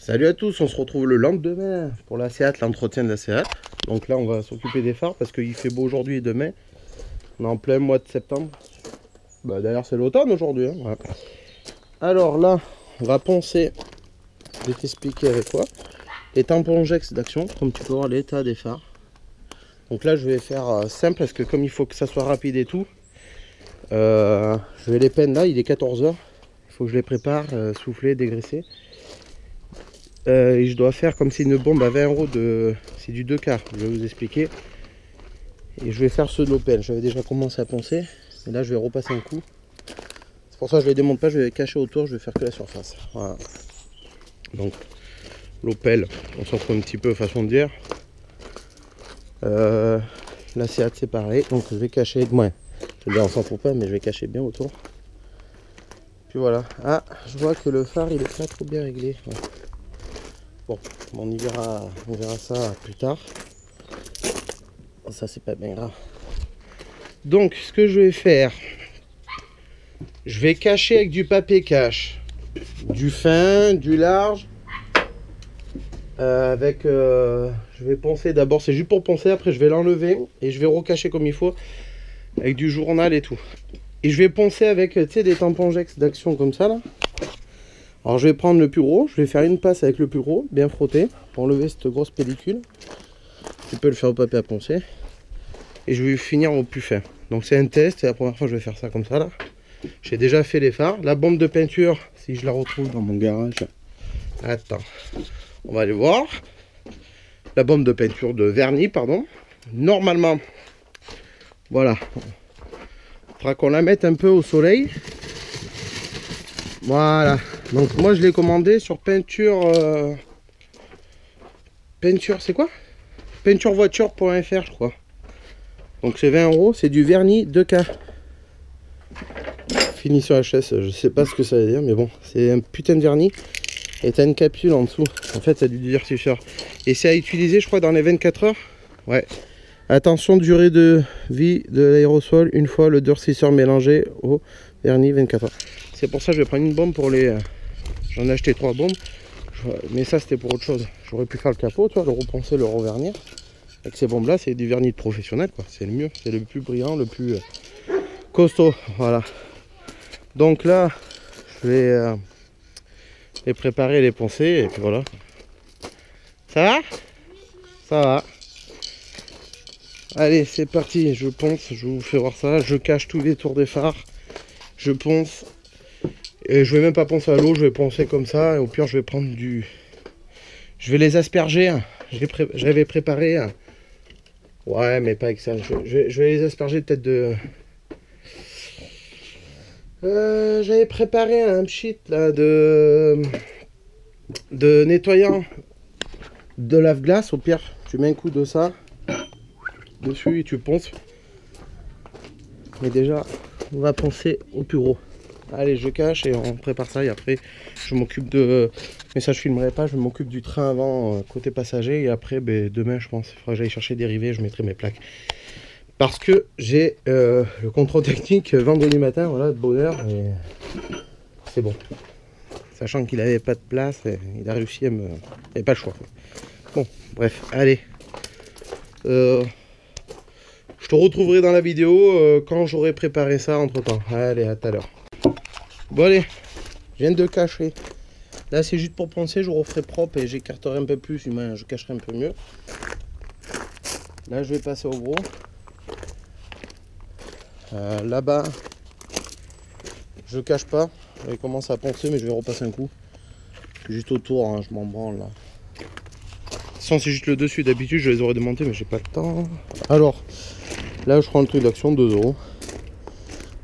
Salut à tous, on se retrouve le lendemain pour la Seat, l'entretien de la Seat. Donc là on va s'occuper des phares parce qu'il fait beau aujourd'hui et demain. On est en plein mois de septembre. Bah, d'ailleurs c'est l'automne aujourd'hui. Hein, voilà. Alors là, on va poncer. Je vais t'expliquer avec quoi. Les tampons Jex d'action, comme tu peux voir l'état des phares. Donc là je vais faire simple parce que comme il faut que ça soit rapide et tout, je vais les peindre là, il est 14 h. Il faut que je les prépare, souffler, dégraisser. Et je dois faire comme c'est une bombe à 20 € de... C'est du 2 quarts, je vais vous expliquer. Et je vais faire ceux de l'Opel. J'avais déjà commencé à poncer. Et là je vais repasser un coup. C'est pour ça que je les démonte pas, je vais les cacher autour, je vais faire que la surface. Voilà. Donc l'Opel, on s'en fout un petit peu façon de dire. La Seat c'est pareil, donc je vais cacher moins. Je veux dire on s'en fout pas mais je vais cacher bien autour. Puis voilà. Ah, je vois que le phare il est pas trop bien réglé. Ouais. Bon, on verra ça plus tard. Ça c'est pas bien grave. Donc ce que je vais faire, je vais cacher avec du papier cache, du fin, du large, je vais poncer d'abord, c'est juste pour poncer, après je vais l'enlever et je vais recacher comme il faut avec du journal et tout. Et je vais poncer avec, tu sais, des tampons Jex d'action comme ça là. Alors je vais prendre le plus gros, je vais faire une passe avec le plus gros, bien frotter, pour enlever cette grosse pellicule. Tu peux le faire au papier à poncer. Et je vais finir au plus fin. Donc c'est un test, c'est la première fois que je vais faire ça comme ça là. J'ai déjà fait les phares. La bombe de peinture, si je la retrouve dans mon garage. Attends, on va aller voir. La bombe de peinture de vernis, pardon. Normalement, voilà. Il faudra qu'on la mette un peu au soleil. Voilà. Donc moi je l'ai commandé sur peinture... Peinture, c'est quoi? Peinturevoiture.fr je crois. Donc c'est 20 €, c'est du vernis 2K. Finition HS, je sais pas ce que ça veut dire, mais bon, c'est un putain de vernis. Et t'as une capsule en dessous. En fait, c'est du durcisseur. Et c'est à utiliser, je crois, dans les 24 heures. Ouais. Attention, durée de vie de l'aérosol, une fois le durcisseur mélangé au vernis 24 heures. C'est pour ça que je vais prendre une bombe pour les... J'en ai acheté 3 bombes. Mais ça, c'était pour autre chose. J'aurais pu faire le capot, tu vois, le reponcer, le revernir. Avec ces bombes là, c'est du vernis de professionnel, quoi. C'est le mieux, c'est le plus brillant, le plus costaud. Voilà. Donc là, je vais les préparer, les poncer, et puis voilà. Ça va? Ça va. Allez, c'est parti. Je ponce, je vous fais voir ça. Je cache tous les tours des phares. Je ponce. Et je vais même pas poncer à l'eau, je vais poncer comme ça. Et au pire, je vais prendre du... Je vais les asperger. J'avais préparé... Ouais, mais pas avec ça. Je vais les asperger peut-être de... J'avais préparé un pchit là de nettoyant de lave-glace. Au pire, tu mets un coup de ça dessus et tu ponces. Mais déjà, on va poncer au plus gros. Allez, je cache et on prépare ça. Et après, je m'occupe de... Mais ça, je filmerai pas. Je m'occupe du train avant, côté passager. Et après, ben, demain, je pense, il faudra que j'aille chercher des rivets. Je mettrai mes plaques. Parce que j'ai le contrôle technique vendredi matin. Voilà, de bonne heure. Et c'est bon. Sachant qu'il n'avait pas de place, il a réussi à me... Il n'avait pas le choix. Bon, bref, allez. Je te retrouverai dans la vidéo quand j'aurai préparé ça entre temps. Allez, à tout à l'heure. Bon allez, je viens de cacher. Là c'est juste pour poncer, je referai propre et j'écarterai un peu plus, je cacherai un peu mieux. Là je vais passer au gros. Là-bas, je cache pas. Je vais commencer à poncer mais je vais repasser un coup. Juste autour, hein, je m'en branle là. Sans c'est juste le dessus, d'habitude je les aurais démontés mais j'ai pas le temps. Alors, là je prends le truc d'action, 2 €.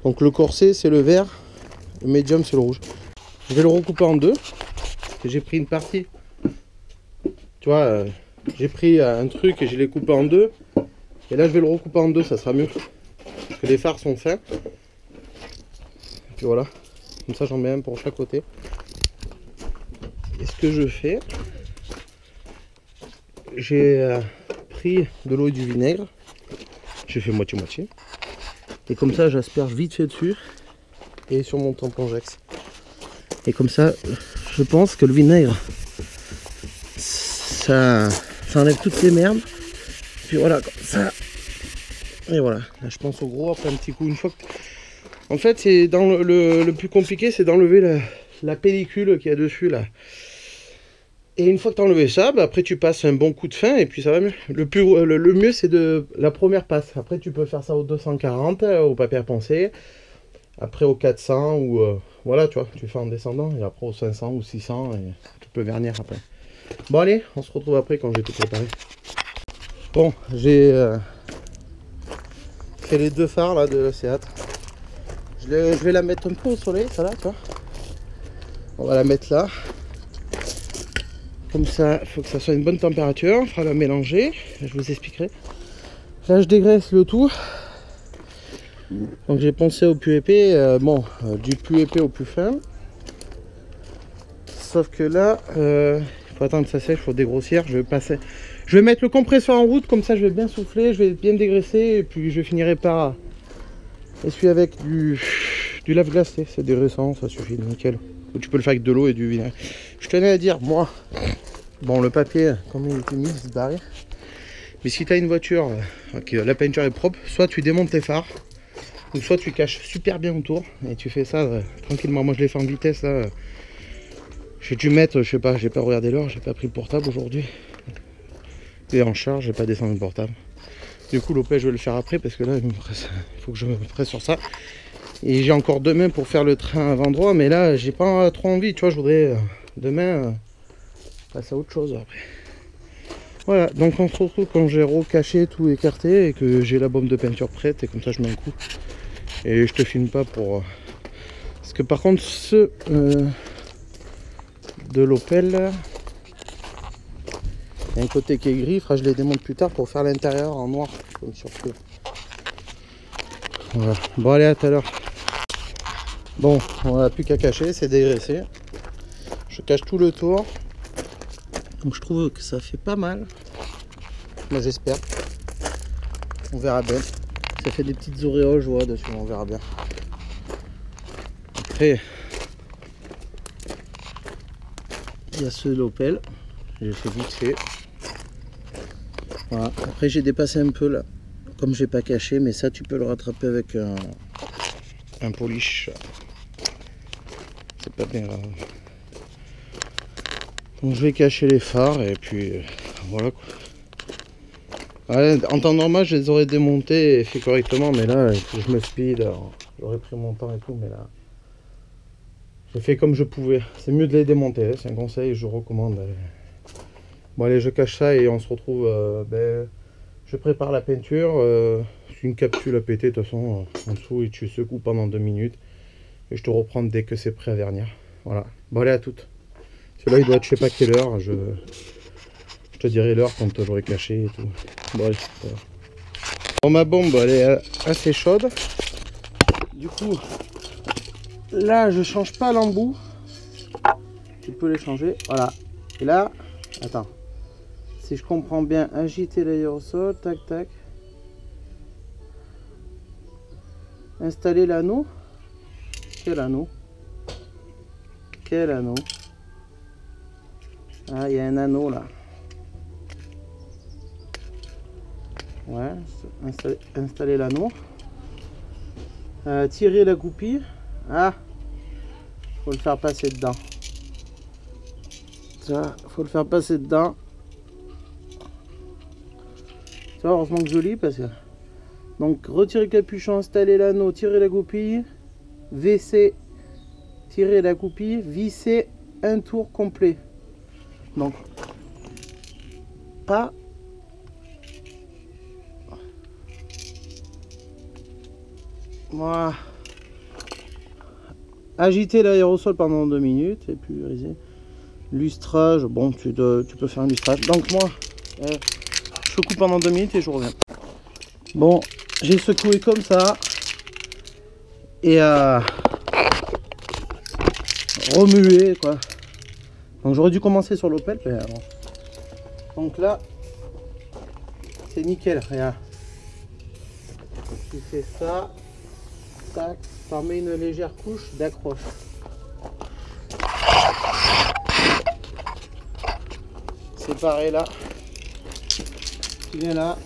Donc le corset c'est le vert. Le médium c'est le rouge. Je vais le recouper en deux. J'ai pris une partie. Tu vois, j'ai pris un truc et je l'ai coupé en deux. Et là je vais le recouper en deux, ça sera mieux. Parce que les phares sont fins. Et puis voilà. Comme ça j'en mets un pour chaque côté. Et ce que je fais, j'ai pris de l'eau et du vinaigre. J'ai fait moitié-moitié. Et comme ça j'asperge vite fait dessus. Et sur mon tampon Jex. Et comme ça, je pense que le vinaigre ça enlève toutes les merdes. Puis voilà, comme ça. Et voilà, là je pense au gros après un petit coup. Une fois que... En fait, c'est dans le plus compliqué, c'est d'enlever la pellicule qu'il y a dessus là. Et une fois que tu as enlevé ça, bah, après tu passes un bon coup de fin et puis ça va mieux. Le mieux c'est de la première passe. Après tu peux faire ça au 240, au papier à poncer. Après au 400 ou voilà, tu vois, tu fais en descendant. Et après au 500 ou 600 et tu peux vernir après. Bon allez, on se retrouve après quand j'ai tout préparé. Bon, j'ai fait les deux phares là de la Seat. Je vais la mettre un peu au soleil, ça là, tu vois. On va la mettre là. Comme ça, il faut que ça soit une bonne température. On fera la mélanger. Je vous expliquerai. Là, je dégraisse le tout. Donc, j'ai poncé au plus épais. Du plus épais au plus fin. Sauf que là, il faut attendre que ça sèche, il faut dégrossir. Je vais mettre le compresseur en route. Comme ça, je vais bien souffler. Je vais bien dégraisser. Et puis, je finirai par essuyer avec du lave-glace. C'est dégraissant, ça suffit, nickel. Ou tu peux le faire avec de l'eau et du vinaigre. Je tenais à dire, moi, bon, le papier, comme il était mis, il se barre. Mais si tu as une voiture, que la peinture est propre, soit tu démontes tes phares, ou soit tu caches super bien autour, et tu fais ça tranquillement. Moi, je l'ai fait en vitesse, là. J'ai dû mettre, je sais pas, j'ai pas regardé l'heure, j'ai pas pris le portable aujourd'hui. Et en charge, j'ai pas descendu le portable. Du coup, l'OP, je vais le faire après, parce que là, il faut que je me presse sur ça. Et j'ai encore demain pour faire le train à Vendroit, mais là j'ai pas trop envie, tu vois, je voudrais demain passer à autre chose après. Voilà, donc on se retrouve quand j'ai recaché, tout écarté et que j'ai la bombe de peinture prête et comme ça je mets un coup. Et je te filme pas pour... Parce que par contre ceux de l'Opel, il y a un côté qui est gris, je les démonte plus tard pour faire l'intérieur en noir, comme sur feu. Voilà, bon allez à tout à l'heure. Bon, on n'a plus qu'à cacher, c'est dégraissé. Je cache tout le tour. Donc je trouve que ça fait pas mal. Moi j'espère. On verra bien. Ça fait des petites auréoles, je vois dessus, on verra bien. Après, il y a ceux de l'Opel. J'ai fait vite fait. Voilà. Après j'ai dépassé un peu là. Comme j'ai pas caché, mais ça tu peux le rattraper avec un polish. C'est pas bien grave. Donc je vais cacher les phares et puis voilà quoi. Ouais, en temps normal je les aurais démontés et fait correctement, mais là il faut que je me speed. J'aurais pris mon temps et tout, mais là j'ai fait comme je pouvais. C'est mieux de les démonter, hein, c'est un conseil, je recommande. Bon allez, je cache ça et on se retrouve. Je prépare la peinture. C'est une capsule à péter de toute façon en dessous et tu secoues pendant 2 minutes. Et je te reprends dès que c'est prêt à vernir. Voilà. Bon allez, à toutes. Celui-là il doit être je sais pas quelle heure. Je te dirai l'heure quand j'aurai caché et tout. Bon allez. Voilà. Bon, ma bombe elle est assez chaude. Du coup, là je change pas l'embout. Tu peux les changer. Voilà. Et là, attends. Si je comprends bien, agiter l'aérosol, tac tac. Installer l'anneau. Quel anneau? Quel anneau? Ah, il y a un anneau là. Ouais, installer l'anneau. Tirer la goupille. Ah, faut le faire passer dedans. Ça, faut le faire passer dedans. Ça, heureusement que je lis parce que... Donc, retirer le capuchon, installer l'anneau, tirer la goupille, visser, tirer la goupille, visser un tour complet. Donc, pas... Voilà. Agiter l'aérosol pendant 2 minutes et puis lustrage. Bon, tu peux faire un lustrage. Donc moi, je coupe pendant 2 minutes et je reviens. Bon, j'ai secoué comme ça et remué quoi. Donc j'aurais dû commencer sur l'Opel, mais bon. Donc là, c'est nickel. Regarde, tu fais ça. Tac, t'en mets une légère couche d'accroche. c'est pareil là. Tu viens là.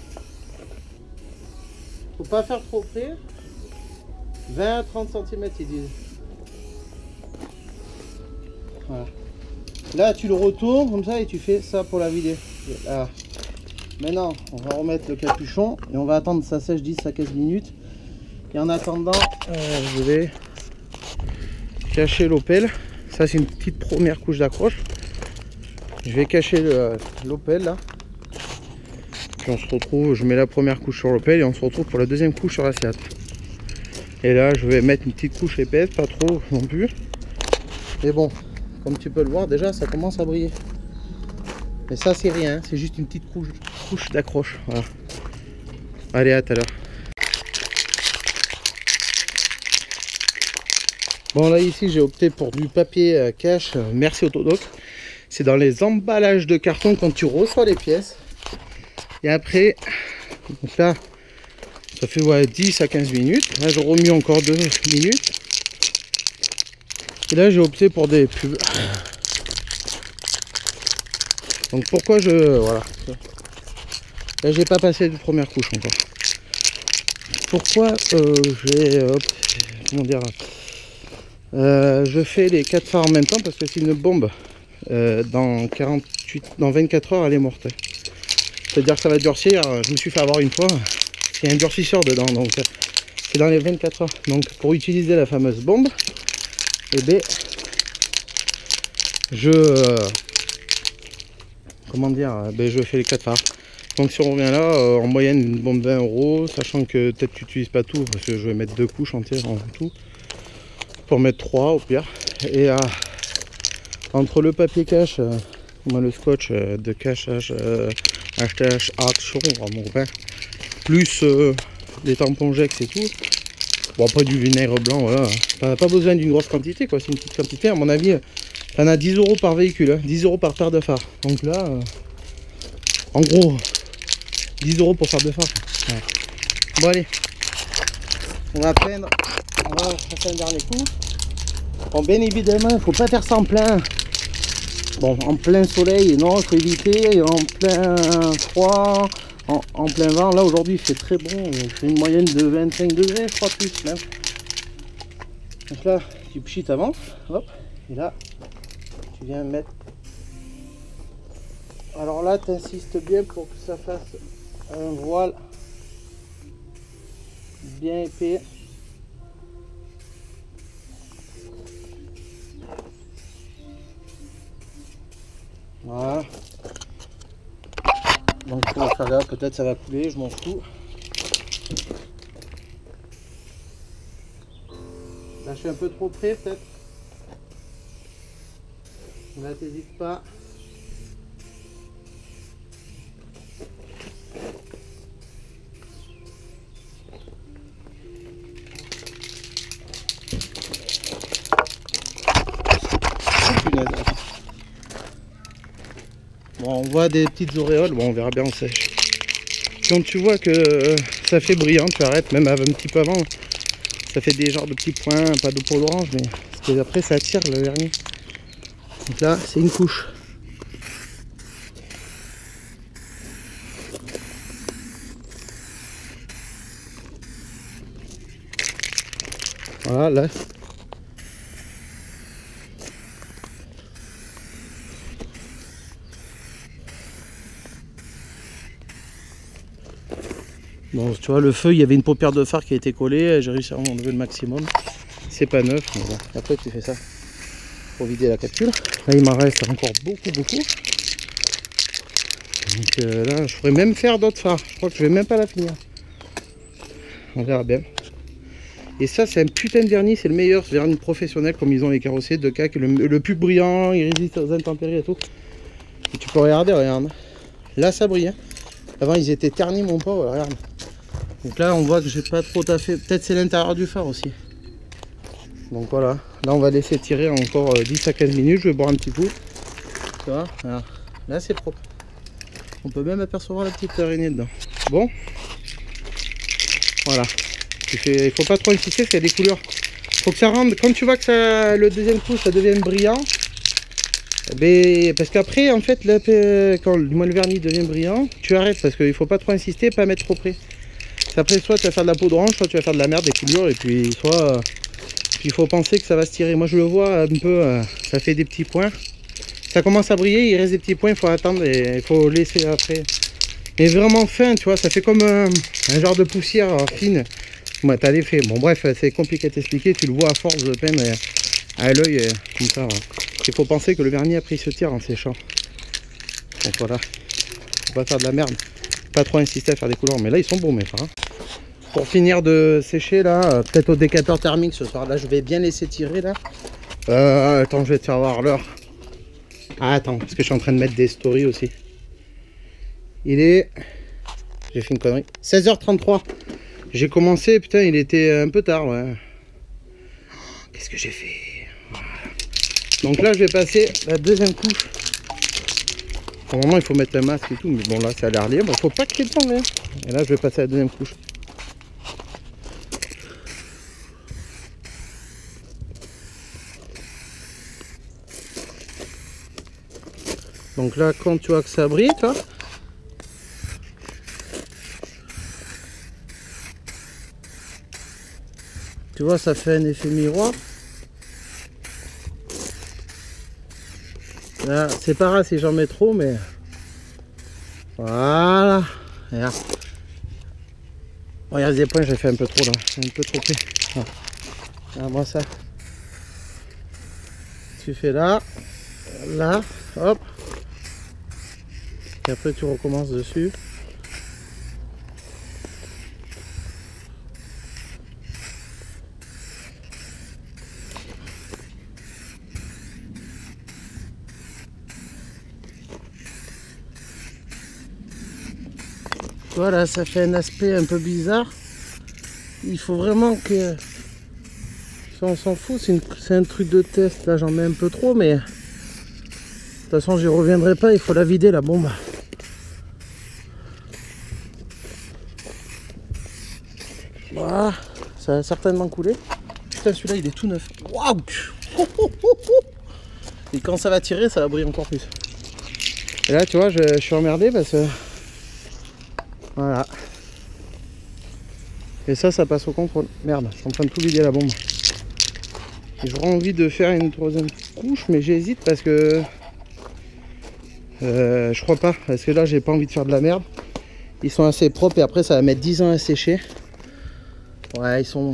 Faut pas faire trop près. 20 à 30 cm ils disent. Voilà. Là tu le retournes comme ça et tu fais ça pour la vider. Là. Maintenant on va remettre le capuchon et on va attendre que ça sèche 10 à 15 minutes. Et en attendant je vais cacher l'opelle. Ça c'est une petite première couche d'accroche. Je vais cacher l'opelle là. Puis on se retrouve, je mets la première couche sur l'opelle et on se retrouve pour la deuxième couche sur la Seat. Et là je vais mettre une petite couche épaisse, pas trop non plus. Mais bon, comme tu peux le voir déjà ça commence à briller. Mais ça c'est rien, c'est juste une petite couche d'accroche. Voilà. Allez, à tout à l'heure. Bon là ici j'ai opté pour du papier cache, merci Autodoc. C'est dans les emballages de carton quand tu reçois les pièces. Et après, donc là, ça fait ouais, 10 à 15 minutes. Là je remue encore 2 minutes. Et là j'ai opté pour des pubs. Donc pourquoi voilà. Là j'ai pas passé de première couche encore. Pourquoi j'ai... comment dire... je fais les 4 phares en même temps parce que c'est une bombe. Dans 24 heures elle est morte. C'est-à-dire que ça va durcir. Je me suis fait avoir une fois. Il y a un durcisseur dedans. Donc c'est dans les 24 heures. Donc pour utiliser la fameuse bombe, et bien comment dire, je fais les 4 phares. Donc si on revient là, en moyenne une bombe 20 €, sachant que peut-être tu n'utilises pas tout, parce que je vais mettre 2 couches entières en tout. Pour mettre 3 au pire. Et entre le papier cache, le scotch de cachage HTH Action, plus les tampons Jex et tout. Bon après du vinaigre blanc, voilà. T'as pas besoin d'une grosse quantité quoi, c'est une petite quantité. À mon avis, t'en as 10 € par véhicule, hein, 10 € par paire de phare. Donc là, en gros, 10 € pour faire 2 phares. Ouais. Bon allez, on va peindre, on va faire un dernier coup. Bon bien évidemment, il faut pas faire ça en plein. Bon, en plein soleil, non, il faut éviter, en plein froid, en plein vent. Là aujourd'hui il fait très bon, c'est une moyenne de 25 degrés, je crois plus même. Donc là, tu pchites avant, hop, et là, tu viens mettre. Alors là, tu insistes bien pour que ça fasse un voile bien épais. Voilà. Donc pour faire là, peut-être ça va couler, je m'en fous. Là je suis un peu trop près peut-être. Là t'hésites pas. Bon, on voit des petites auréoles, bon on verra bien en sèche. Quand tu vois que ça fait brillant, tu arrêtes, même un petit peu avant, ça fait des genres de petits points, pas de peau d'orange, mais parce que après ça attire le vernis. Donc là c'est une couche. Voilà, là. Bon, tu vois, le feu, il y avait une paupière de phare qui a été collée, j'ai réussi à en enlever le maximum. C'est pas neuf, mais bon, après tu fais ça pour vider la capsule. Là, il m'en reste encore beaucoup. Donc là, je pourrais même faire d'autres phares. Je crois que je vais même pas la finir. On verra bien. Et ça, c'est un putain de vernis, c'est le meilleur vernis professionnel, comme ils ont les carrossiers de CAC, le plus brillant, il résiste aux intempéries et tout. Et tu peux regarder, regarde. Là, ça brille. Hein. Avant, ils étaient ternis, mon pauvre, regarde. Donc là on voit que j'ai pas trop taffé, peut-être c'est l'intérieur du phare aussi. Donc voilà, là on va laisser tirer encore 10 à 15 minutes, je vais boire un petit coup. Tu vois, voilà. Là c'est propre. On peut même apercevoir la petite araignée dedans. Bon, voilà. Il faut pas trop insister, c'est des couleurs. Faut que ça rende, quand tu vois que ça, le deuxième coup ça devient brillant, Mais, parce qu'après, en fait, là, quand le vernis devient brillant, tu arrêtes parce qu'il faut pas trop insister, pas mettre trop près. Après, soit tu vas faire de la peau d'orange, soit tu vas faire de la merde, des coulures, et puis soit il faut penser que ça va se tirer. Moi, je le vois un peu, ça fait des petits points. Ça commence à briller, il reste des petits points, il faut attendre et il faut laisser après. Mais vraiment fin, tu vois, ça fait comme un genre de poussière fine. Bah, t'as l'effet. Bon, bref, c'est compliqué à t'expliquer, tu le vois à force de peine à l'œil, comme ça. Il faut penser que le vernis après il se tire en séchant. Donc voilà, faut pas faire de la merde. Pas trop insister à faire des couleurs, mais là ils sont bons mes frères. Pour finir de sécher là, peut-être au décateur thermique ce soir. Là je vais bien laisser tirer là. Attends, je vais te faire voir l'heure. Ah, attends, parce que je suis en train de mettre des stories aussi. Il est... J'ai fait une connerie. 16h33. J'ai commencé, putain, il était un peu tard, ouais. Qu'est-ce que j'ai fait? Voilà. Donc là, je vais passer la deuxième couche. Normalement, il faut mettre le masque et tout, mais bon, là, ça a l'air libre. Il faut pas qu'il y ait de temps, hein. Et là, je vais passer à la deuxième couche. Donc là, quand tu vois que ça brille, toi, tu vois, ça fait un effet miroir. Là, c'est pas grave si j'en mets trop, mais voilà. Regarde. Regarde les points, j'ai fait un peu trop là, un peu trop près. Regarde moi ça. Tu fais là, là, hop. Et après tu recommences dessus. Voilà, ça fait un aspect un peu bizarre. Il faut vraiment que... Ça, on s'en fout, c'est un truc de test. Là, j'en mets un peu trop, mais... De toute façon, j'y reviendrai pas. Il faut la vider, la bombe. Voilà, ça a certainement coulé. Putain, celui-là, il est tout neuf. Waouh! Et quand ça va tirer, ça va briller encore plus. Et là, tu vois, je suis emmerdé parce que... Voilà. Et ça passe au contrôle. Merde, je suis en train de tout vider la bombe. J'aurais envie de faire une troisième couche, mais j'hésite parce que... je crois pas, parce que là, j'ai pas envie de faire de la merde. Ils sont assez propres et après, ça va mettre 10 ans à sécher. Ouais, ils sont...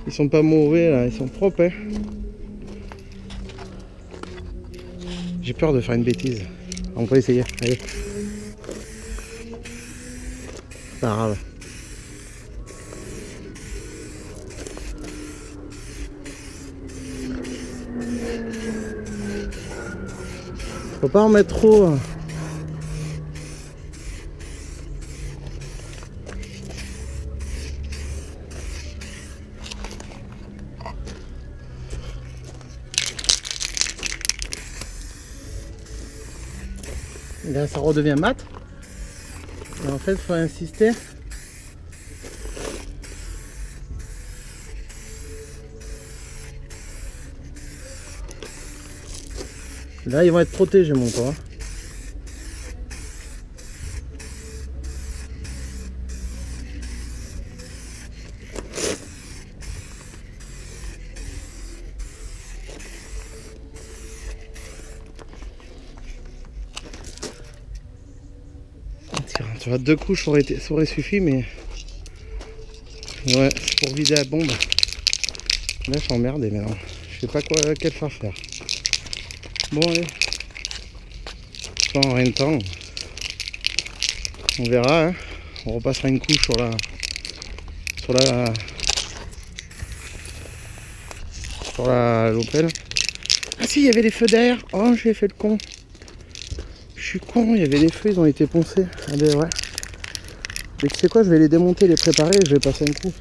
Ils sont pas mauvais, là. Ils sont propres, hein. J'ai peur de faire une bêtise. On va essayer. Allez. Pas grave. Faut pas en mettre trop. Là, ça redevient mat. Et en fait, il faut insister. Là, ils vont être protégés, mon corps. Tu vois, 2 couches ça aurait suffi, mais ouais, c'est pour vider la bombe. Là, je suis emmerdé maintenant. Je sais pas quel faire. Bon, allez. En rien de temps. On verra. Hein. On repassera une couche sur la Lopel. Ah si, il y avait les feux derrière. Oh, j'ai fait le con. Je suis con, il y avait les feux, ils ont été poncés. Ah ben ouais. Mais tu sais quoi, je vais les démonter, les préparer et je vais passer un coup.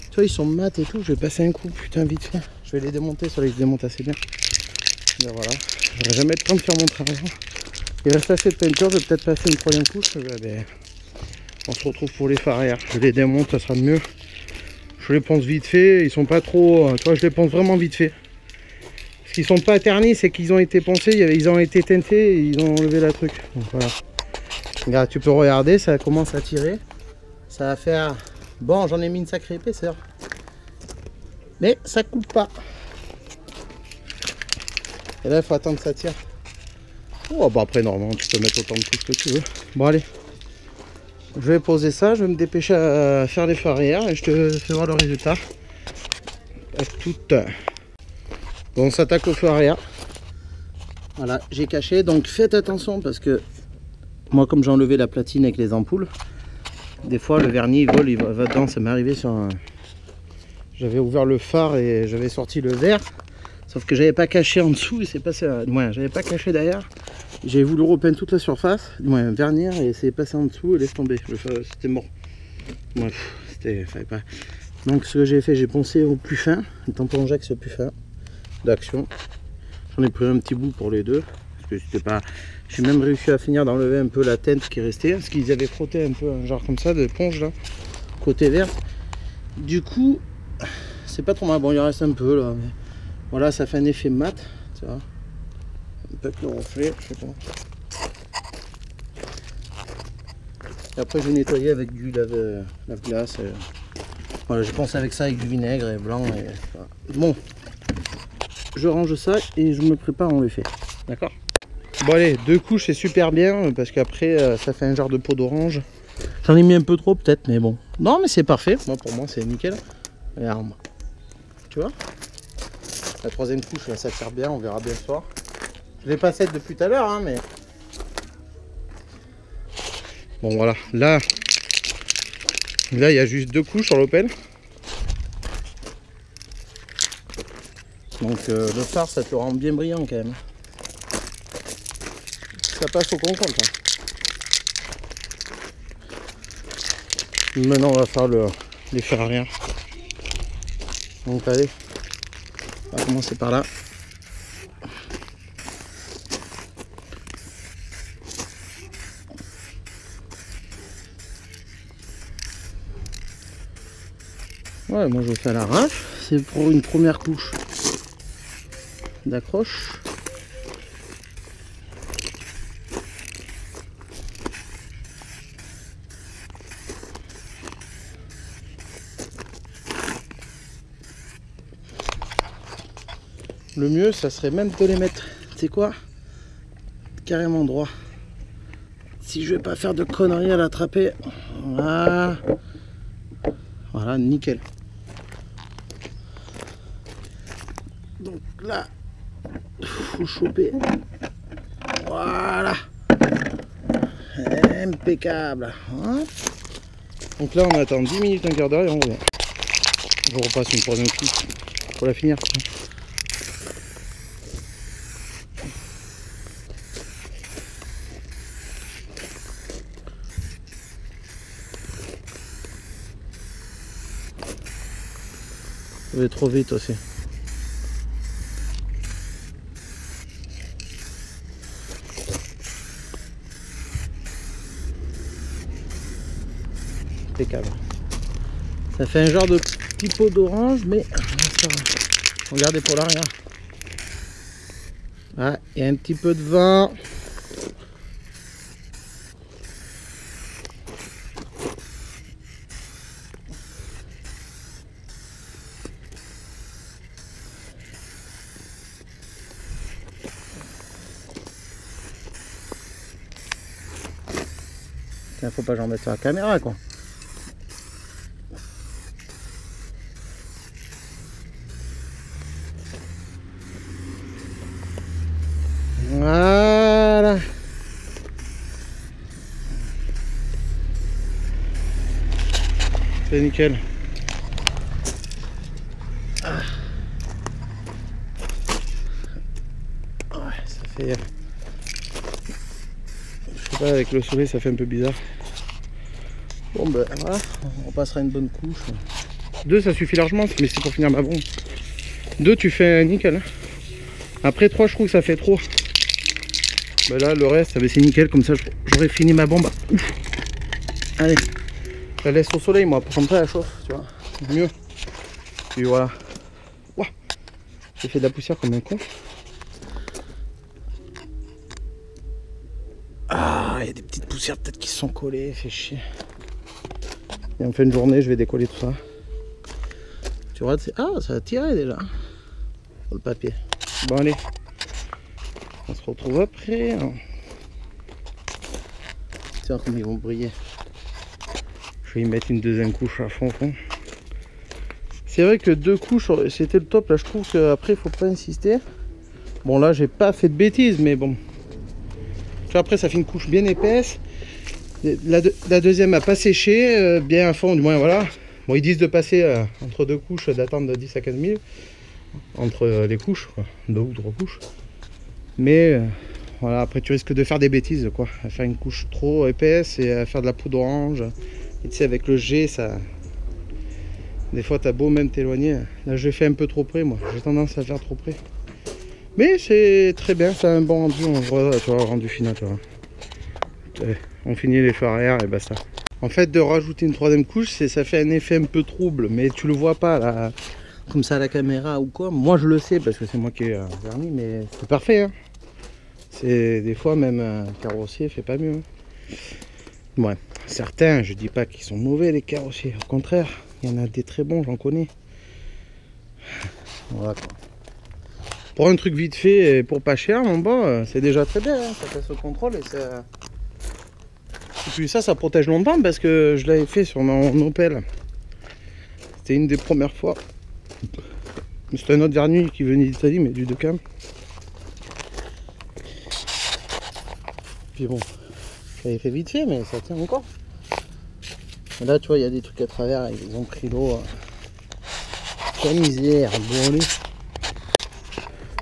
Tu vois, ils sont mat et tout, je vais passer un coup, putain, vite fait. Je vais les démonter, sur les se démontent assez bien. Ben voilà, j'aurai jamais le temps de faire mon travail. Il reste assez de peinture, je vais peut-être passer une troisième couche. Ben, on se retrouve pour les phares arrière. Je les démonte, ça sera mieux. Je les ponce vite fait, ils sont pas trop... Tu vois, je les ponce vraiment vite fait. Parce qu'ils sont pas ternis, c'est qu'ils ont été poncés, ils ont été teintés et ils ont enlevé la truc. Donc voilà. Regarde, tu peux regarder, ça commence à tirer. Ça va faire... Bon, j'en ai mis une sacrée épaisseur. Mais ça coupe pas. Et là, il faut attendre que ça tire. Oh, bah après, normalement, tu peux mettre autant de couches que tu veux. Bon, allez. Je vais poser ça, je vais me dépêcher à faire les feux arrière et je te fais voir le résultat. À toute. Bon, on s'attaque au feu arrière. Voilà, j'ai caché, donc faites attention parce que moi, comme j'ai enlevé la platine avec les ampoules, des fois le vernis il vole, il va dedans. Ça m'est arrivé sur un... J'avais ouvert le phare et j'avais sorti le verre. Sauf que j'avais pas caché en dessous et c'est passé à... Ouais, j'avais pas caché derrière. J'ai voulu repeindre toute la surface, ouais, vernir et c'est passé en dessous et laisse tomber. C'était mort. Bref, fallait pas. Donc ce que j'ai fait, j'ai poncé au plus fin, le tampon Jax au plus fin d'action. J'en ai pris un petit bout pour les deux. Parce que c'était pas. J'ai même réussi à finir d'enlever un peu la teinte qui restait. Parce qu'ils avaient frotté un peu un genre comme ça d'éponge là. Côté vert. Du coup, c'est pas trop mal. Bon, il en reste un peu là. Mais voilà, ça fait un effet mat. Tu vois. Un peu que le reflet, je sais pas. Et après j'ai nettoyé avec du lave-glace. Voilà, j'ai pensé avec ça avec du vinaigre et blanc. Et, voilà. Bon, je range ça et je me prépare en effet. D'accord. Bon allez, 2 couches c'est super bien parce qu'après ça fait un genre de peau d'orange. J'en ai mis un peu trop peut-être, mais bon. Non mais c'est parfait, moi pour moi c'est nickel. Regarde, tu vois. La 3e couche là ça tire bien, on verra bien ce soir. Je l'ai pas faite depuis tout à l'heure, hein, mais... Bon voilà, là il y a juste 2 couches sur l'Opel. Donc le phare ça te le rend bien brillant quand même. Ça passe au contrôle quoi. Maintenant on va faire les fers arrière. Donc allez, on va commencer par là. Ouais, moi je fais à l'arrache, c'est pour une première couche d'accroche. Le mieux, ça serait même de les mettre, tu sais quoi, carrément droit. Si je vais pas faire de conneries à l'attraper, voilà, voilà, nickel. Donc là, faut choper. Voilà. Impeccable. Hein. Donc là, on attend 10 minutes, un quart d'heure et on revient. Je repasse une 3e couche pour la finir. Ça va trop vite aussi. Impeccable. Ça fait un genre de petit pot d'orange, mais regardez pour l'arrière. Ah, il y a un petit peu de vent. Faut pas que j'en mette sur la caméra quoi. Voilà. C'est nickel. Ah. Ouais, ça fait... Je sais pas, avec le soleil ça fait un peu bizarre. Bon ben voilà, on passera une bonne couche. 2 ça suffit largement, mais c'est pour finir ma bombe. 2 tu fais nickel. Après 3 je trouve que ça fait trop. Ben là le reste c'est nickel, comme ça j'aurais fini ma bombe. Ouf. Allez, je la laisse au soleil moi, pour comme ça elle chauffe, tu vois. Mieux. Puis voilà. Ouah, j'ai fait de la poussière comme un con. Ah, il y a des petites poussières peut-être qui se sont collées, fait chier. Et en fin de journée, je vais décoller tout ça. Tu vois, ah, ça a tiré déjà sur le papier. Bon, allez, on se retrouve après. Tiens, comme ils vont briller. Je vais y mettre une deuxième couche à fond. C'est vrai que 2 couches, c'était le top. Là, je trouve qu'après, il faut pas insister. Bon, là, j'ai pas fait de bêtises, mais bon. Tu vois, après, ça fait une couche bien épaisse. La deuxième a pas séché, bien à fond, du moins, voilà. Bon, ils disent de passer entre 2 couches, d'attendre de 10 à 15 000 entre les couches, quoi. 2 ou 3 couches. Mais voilà, après tu risques de faire des bêtises, quoi. À faire une couche trop épaisse et à faire de la poudre orange. Et tu sais, avec le jet, ça. Des fois, t'as beau même t'éloigner. Là, je l'ai fait un peu trop près, moi. J'ai tendance à faire trop près. Mais c'est très bien, c'est un bon rendu. On voit, tu vois, rendu final, tu vois. On finit les feux arrière et basta. En fait, de rajouter une 3e couche, ça fait un effet un peu trouble, mais tu le vois pas là, comme ça à la caméra ou quoi. Moi, je le sais parce que c'est moi qui ai verni, mais c'est parfait. Hein. C'est des fois même un carrossier fait pas mieux. Hein. Ouais, certains, je dis pas qu'ils sont mauvais les carrossiers, au contraire, il y en a des très bons, j'en connais. Voilà quoi. Pour un truc vite fait et pour pas cher, mon bon, c'est déjà très bien. Hein. Ça passe au contrôle et ça. Et puis ça protège longtemps parce que je l'avais fait sur mon Opel. C'était une des premières fois. C'était un autre vernis qui venait d'Italie, mais du Decam. Puis bon, j'avais fait vite fait, mais ça tient encore. Et là, tu vois, il y a des trucs à travers, ils ont pris l'eau. Quelle misère, bon allez.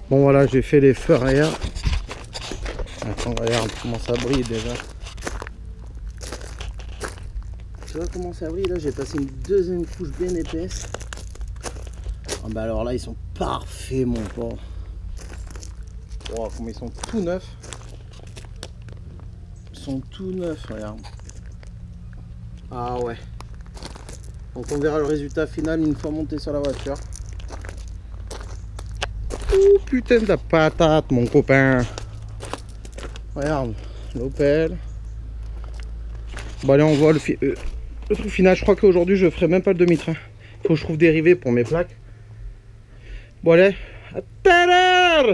Bon voilà, j'ai fait les feux arrière. Attends, regarde comment ça brille déjà. Tu vois comment ça brille là, j'ai passé une 2e couche bien épaisse. Ah bah alors là ils sont parfaits mon porc. Oh comment ils sont tout neufs. Ils sont tout neufs, regarde. Ah ouais. Donc on verra le résultat final une fois monté sur la voiture. Oh putain de patate mon copain. Regarde, l'Opel. Bon allez on voit le truc final. Je crois qu'aujourd'hui je ferai même pas le demi-train. Faut que je trouve des rivets pour mes plaques. Bon allez, à tout à l'heure.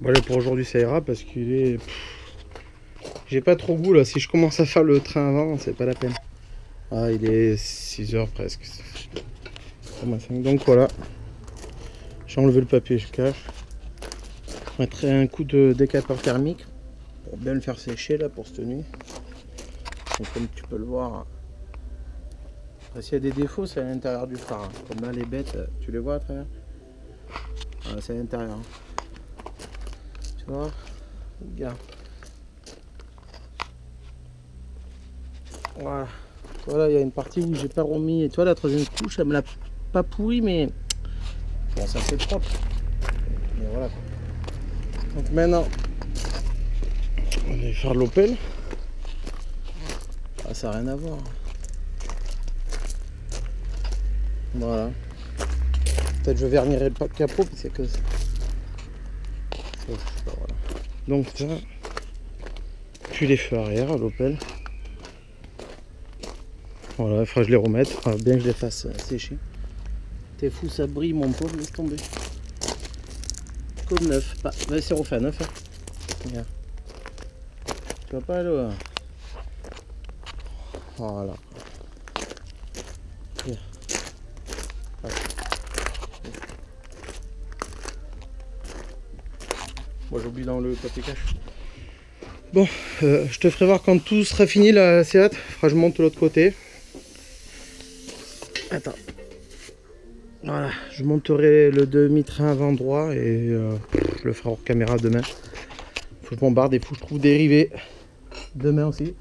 Bon allez, pour aujourd'hui ça ira parce qu'il est... J'ai pas trop goût là, si je commence à faire le train avant, c'est pas la peine. Ah il est 6 h presque. Donc voilà. J'ai enlevé le papier, je cache. Je mettrai un coup de décapeur thermique pour bien le faire sécher là pour cette nuit. Donc comme tu peux le voir, s'il y a des défauts c'est à l'intérieur du phare. Comme là les bêtes, tu les vois à travers. Voilà, c'est à l'intérieur. Tu vois, regarde. Voilà. Voilà, il y a une partie où j'ai pas remis. Et toi la 3e couche, elle me l'a pas pourri, mais bon, ça fait propre. Mais voilà. Donc maintenant, on va faire l'Opel. Ah, ça n'a rien à voir. Voilà. Peut-être je vernirai le capot, c'est que ça. Voilà. Donc ça, puis les feux arrière à l'Opel. Voilà, il faudra que je les remette. Il faudra bien que je les fasse sécher. T'es fou, ça brille mon pauvre, laisse tomber. Comme neuf. Bah, c'est refait à neuf. Hein. Regarde. Tu vois pas là. Voilà. Bien. Moi j'oublie dans le papier cache. Bon, je te ferai voir quand tout sera fini la Seat. Je monte de l'autre côté. Attends. Voilà, je monterai le demi-train avant droit et je le ferai hors caméra demain. Faut que je bombarde et faut que je trouve des rivets demain aussi.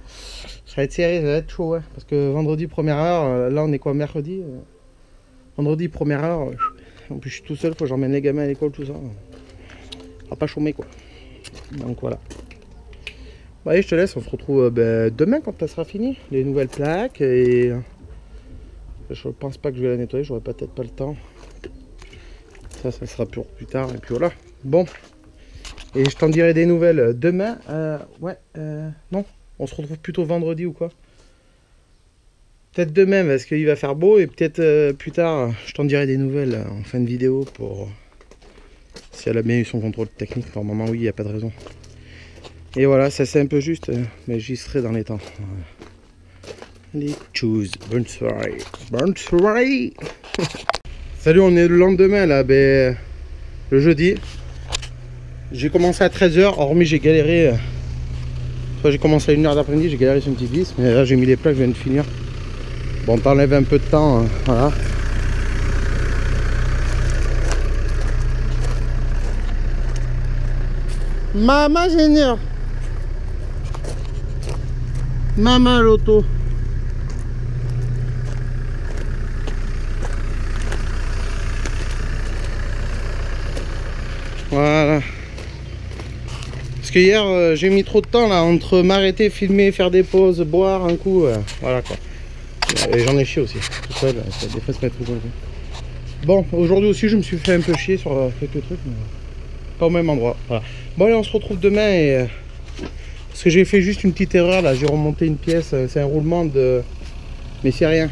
Ça va être serré, ça va être chaud, hein, parce que vendredi première heure, là on est quoi, mercredi vendredi première heure, en plus je suis tout seul, faut que j'emmène les gamins à l'école, tout ça. On va pas chômer quoi. Donc voilà. Bon, allez, je te laisse, on se retrouve demain quand ça sera fini, les nouvelles plaques et je pense pas que je vais la nettoyer, j'aurai peut-être pas le temps. Ça sera pour plus tard. Et puis voilà. Bon. Et je t'en dirai des nouvelles demain. Non, on se retrouve plutôt vendredi ou quoi? Peut-être demain parce qu'il va faire beau. Et peut-être plus tard, je t'en dirai des nouvelles en fin de vidéo pour... Si elle a bien eu son contrôle technique. Normalement, oui, il n'y a pas de raison. Et voilà, ça c'est un peu juste. Mais j'y serai dans les temps. Allez, choose. Bonne soirée. Bonne soirée. Salut, on est le lendemain là. Ben, le jeudi. J'ai commencé à 13 h, hormis j'ai galéré. J'ai commencé à 1 h d'après-midi, j'ai galéré sur une petite vis, mais là j'ai mis les plaques, je viens de finir. Bon, t'enlèves un peu de temps, hein, voilà. Maman génieur. Maman l'auto. Voilà. Parce que hier j'ai mis trop de temps là entre m'arrêter, filmer, faire des pauses, boire un coup, voilà quoi. Et j'en ai chié aussi, tout seul, des fois se mettre tout seul. Bon, aujourd'hui aussi je me suis fait un peu chier sur quelques trucs, mais pas au même endroit. Voilà. Bon allez, on se retrouve demain et parce que j'ai fait juste une petite erreur là, j'ai remonté une pièce, c'est un roulement de... Mais c'est rien.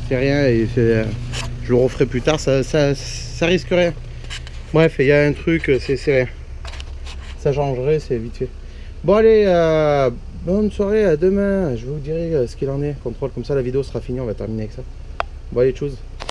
C'est rien et je le referai plus tard, ça risque rien. Bref, il y a un truc, c'est rien. Ça changerait, c'est vite fait. Bon allez, bonne soirée, à demain. Je vous dirai ce qu'il en est. Contrôle, comme ça la vidéo sera finie, on va terminer avec ça. Bon allez, tchuss.